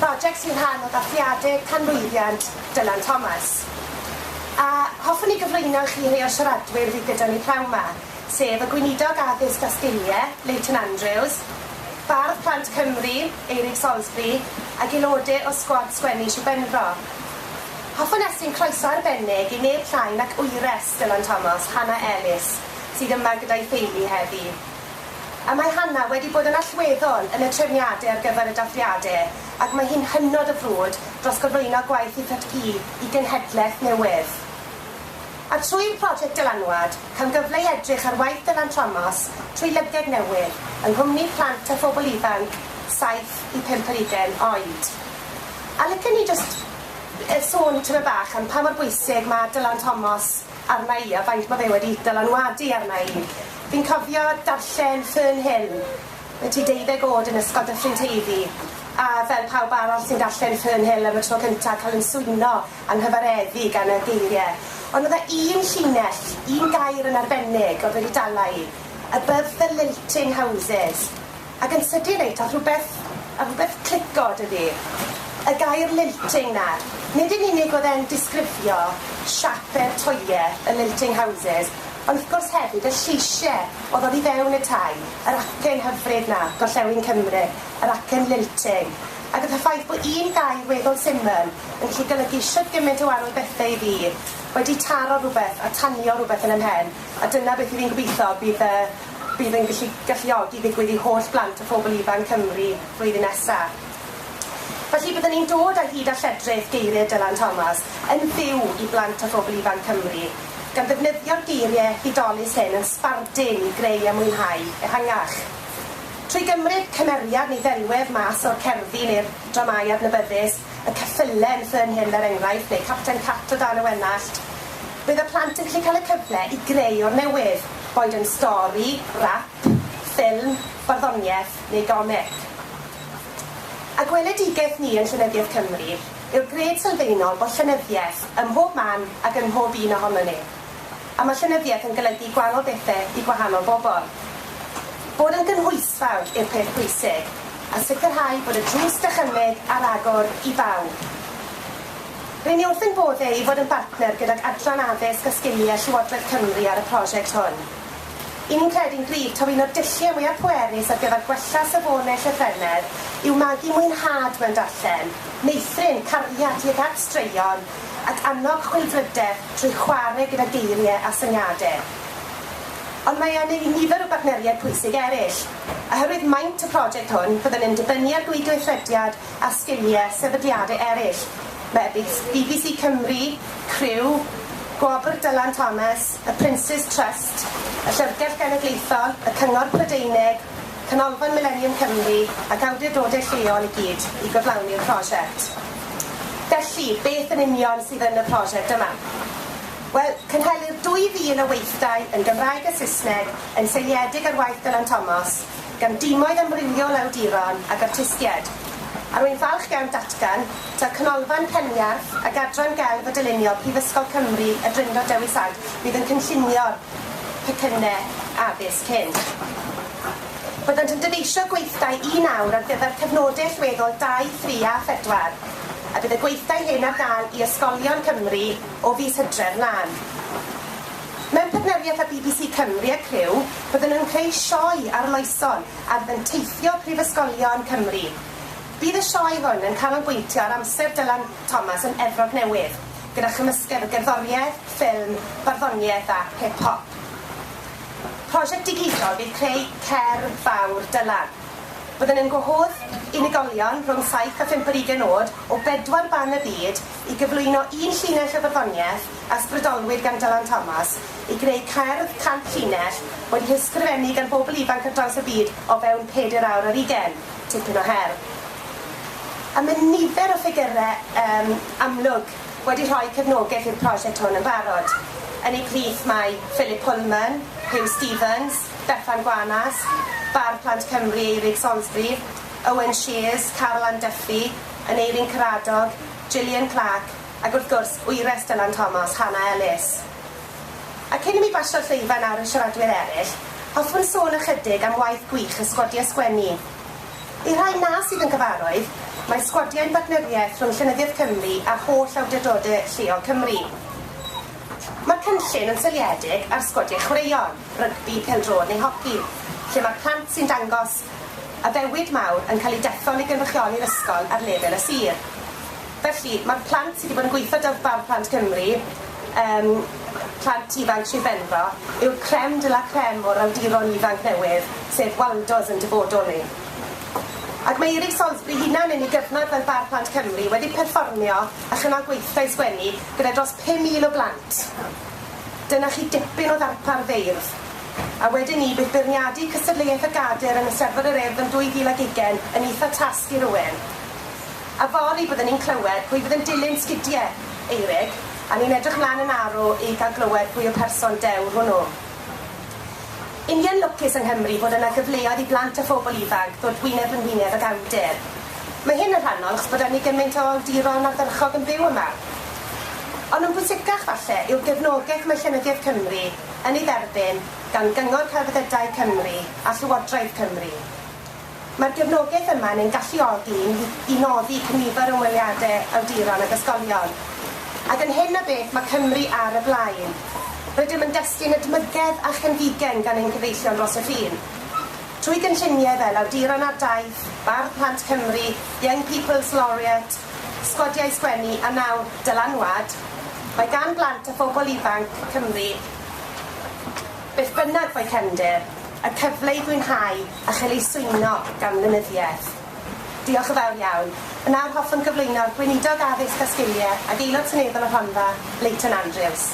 Prosiect sy'n rhan o ddathliadau canmlwyddiant Dylan Thomas. A hoffwn i gyflwyno chi rhai o'r siaradwyr fydd gyda ni pnawn yma, sef y gweinidog addysg a sgiliau, Lleucu Andrews, Bardd Plant Cymru, Eirig Salisbury, ac aelodau o sgwad sgwennu Siw Benfro. Hoffwn estyn croeso arbennig i neb llain ac wyres Dylan Thomas, Hannah Ellis, sydd yma gyda'i theulu heddi. A mae Hannah wedi bod yn allweddol yn y trefniadau ar gyfer y dathliadau, ac mae hi'n hynod y frwd dros gyflwyno gwaith i ffyrci i genhedlaeth newydd. A trwy'r prosiect Dylanwad, cam gyfle i edrych ar waith Dylan Thomas trwy lyged newydd yng nghwmni plant a phobl ifanc 7 i 15 oed. A licen ni jyst sôn tyma bach am pa mor bwysig mae Dylan Thomas arna i a faint mae fe wedi dylanwadu arna i. Fi'n cofio darllen Fern Hill, wedi 12 oed yn ysgol Dyffryn Teifi, a fel pawb arall sy'n darllen Fern Hill am y tro cyntaf cael yn swyno anghyfareddu gan y geiriau. Ond oedd un llinell, un gair yn arbennig oedd wedi dala i, above the lilting houses. Ac yn sydyn reit, a rhywbeth clico dydi. Y gair lilting na, nid yn unig oedd e'n disgrifio siapau'r toiau y lilting houses, ond wrth gwrs hefyd y lleisiau oedd i fewn y tai, yr acen hyfryd na, Gorllewin Cymru, yr acen lilting. Ac oedd y ffaith bod un gair weddol syml yn gallu golygu siwt gymaint o wahanol bethau i fi, wedi taro rhywbeth a tanio rhywbeth yn ymhen, a dyna beth i fi'n gobeithio bydd yn galluogi ddigwydd i holl blant o phobl ifanc Cymru flwyddyn nesaf. Felly byddwn ni'n dod ar hyd a lledrith geiriau Dylan Thomas yn fyw i blant o phobl ifanc Cymru, gan ddefnyddio'r geiriau hudolus hyn yn sbardun i greu a mwynhau ehangach. Trwy gymryd cymeriad neu ddelwedd mas o'r cerddi neu'r dramau adnabyddus, y ceffylen Fern Hill er enghraifft, neu Capten Cat o dan y wenallt, bydd y plant yn gallu cael y cyfle i greu o'r newydd, boed yn stori, rap, ffilm, barddoniaeth neu gomic. A gweledigaeth ni yn Llenyddiaeth Cymru yw'r gred sylfaenol bod llenyddiaeth ym mhob man ac yn mhob un ohono ni. A mae llenyddiaeth yn golygu gwahanol bethau i gwahanol bobl. Bod yn gynhwysfawr yw'r peth bwysig, a sicrhau bod y drws dychymyg a'r agor i bawb. Rwy'n ni wrth yn boddau i fod yn partner gydag Adran Addysg a Sgiliau Llywodraeth Cymru ar y prosiect hwn. Ni'n credu'n gryf taw un o'r dulliau mwyaf pwerus ar gyfer gwella safonau llythrennedd yw magu mwynhad mewn darllen, meithrin cariad tuag at straeon ac annog chwilfrydedd trwy chwarae gyda geiriau a syniadau. Ond mae yna nifer o bartneriaid pwysig eraill, oherwydd maint y prosiect hwn byddwn yn dibynnu ar gweithreithiad a sgiliau sefydliadau eraill. Mae BBC Cymru, Criw, Gwobr Dylan Thomas, y Prince's Trust, y Llyfrgell Genedlaethol, y Cyngor Prydeinig, Canolfan Millennium Cymru ac awdurdodau lleol i gyd i gyflawni'r prosiect. Felly, beth yn union sydd yn y prosiect yma? Wel, cynhelir 2,000 o weithdai yn Gymraeg a Saesneg yn seiliedig ar waith Dylan Thomas, gan dimoedd amrywiol awduron ac artistiaid. A rwy'n falch iawn datgan ta Canolfan Penarth ac Adran Gelf a Dylunio Prifysgol Cymru y Drindod Dewi Sant bydd yn cynllunio'r pecynnau addysg hyn. Byddant yn dyfeisio gweithdai 1 awr ar gyfer cyfnodau allweddol 2, 3 a 4, a bydd y gweithdai hyn ar gael i ysgolion Cymru o fis Hydref lan. Mewn partneriaeth â BBC Cymru a Criw, byddwn yn creu sioe arloesol ar ddenteithio Prifysgolion Cymru. Bydd y sioe hwn yn canolbwyntio ar amser Dylan Thomas yn Efrog Newydd, gyda chymysgedd o gerddoriaeth, ffilm, barddoniaeth a hip-hop. Prosiect digidol bydd creu cerdd fawr Dylan. Byddwn yn gwahodd unigolion rhwng 7 a 15 oed o 4 ban y byd i gyflwyno un llinell o barddoniaeth a ysbrydolwyd gan Dylan Thomas i greu cerdd 100 llinell wedi ysgrifennu gan bobl ifanc ar draws y byd o fewn 4 awr ar 20, tipyn o her. A mae nifer o ffigurau amlwg wedi rhoi cefnogaeth i'r prosiect hwn yn barod. Yn ei plith mae Philip Pullman, Hugh Stevens, Bethan Gwanas, Bardd Plant Cymru, Eirig Salisbury, Owen Shears, Caroline Duffy, Aneirin Caradog, Gillian Clark, ac wrth gwrs wyres Dylan Thomas, Hannah Ellis. A cyn i mi basio'r llwyfan ar y siaradwyr eraill, hoffwn sôn ychydig am waith gwych y sgodiau sgwennu. I rai na sydd yn gyfarwydd, mae sgwadiau'n bartneriaeth rhwng Llenyddiaeth Cymru a holl awdurdodau lleol Cymru. Mae'r cynllun yn seiliedig ar sgwadiau chwaraeon, rygbi, pêl-droed neu hoci, lle mae'r plant sy'n dangos a ddewid mawr yn cael ei deffol i gynrychioli'r ysgol ar lefel y sir. Felly, mae'r plant sydd wedi bod yn gweithio dyfar Plant Cymru, plant ifanc Sir Benfro, yw'r crem de la crem o'r awduron ifanc newydd, sef Waldos yn dyfodol ni. Ac mae Iris Salisbury hunan yn ei gyfnod fel Bar Plant Cymru wedi perfformio a chynnal gweithdai sgwennu gyda dros 5,000 o blant. Dyna chi dipyn o ddarpar feirdd. A wedyn ni bydd beirniadu cystadleuaeth y gader yn y Steddfod yr Urdd yn 2020 yn eitha tasg i rywun. A fori byddwn ni'n clywed pwy bydd yn dilyn sgidiau Eirig, a ni'n edrych mlaen yn arw i gael glywed pwy o person dewr hwnnw. Union lwcus yng Nghymru fod yna gyfleoedd i blant a phobl ifanc ddod wyneb yn wyneb ag awdur. Mae hyn yn rhannol chos bod ni gymaint o awduron ardderchog yn byw yma. Ond yn bwysicach falle yw'r gefnogaeth mae Llenyddiaeth Cymru yn ei dderbyn gan Gyngor Celfyddydau Cymru a Llywodraeth Cymru. Mae'r gefnogaeth yma yn ein galluogi i noddi nifer o ymweliadau awduron ag ysgolion. Ac yn hyn o beth mae Cymru ar y blaen. Rydym yn destun edmygedd a chynfigen gan ein cyfeillion dros y ffin. Trwy gynlluniau fel awduron ar daith, Bar Plant Cymru, Young People's Laureate, sgwadiau sgwennu a nawr Dylanwad, mae gan blant a phobl ifanc Cymru beth bynnag fo'i cefndir, y cyfle i fwynhau a chael ei swyno gan lenyddiaeth. Diolch yn fawr iawn. Yn nawr hoffwn gyflwyno'r gweinidog addysg a sgiliau ac aelod seneddol y Rhondda, Lleucu Andrews.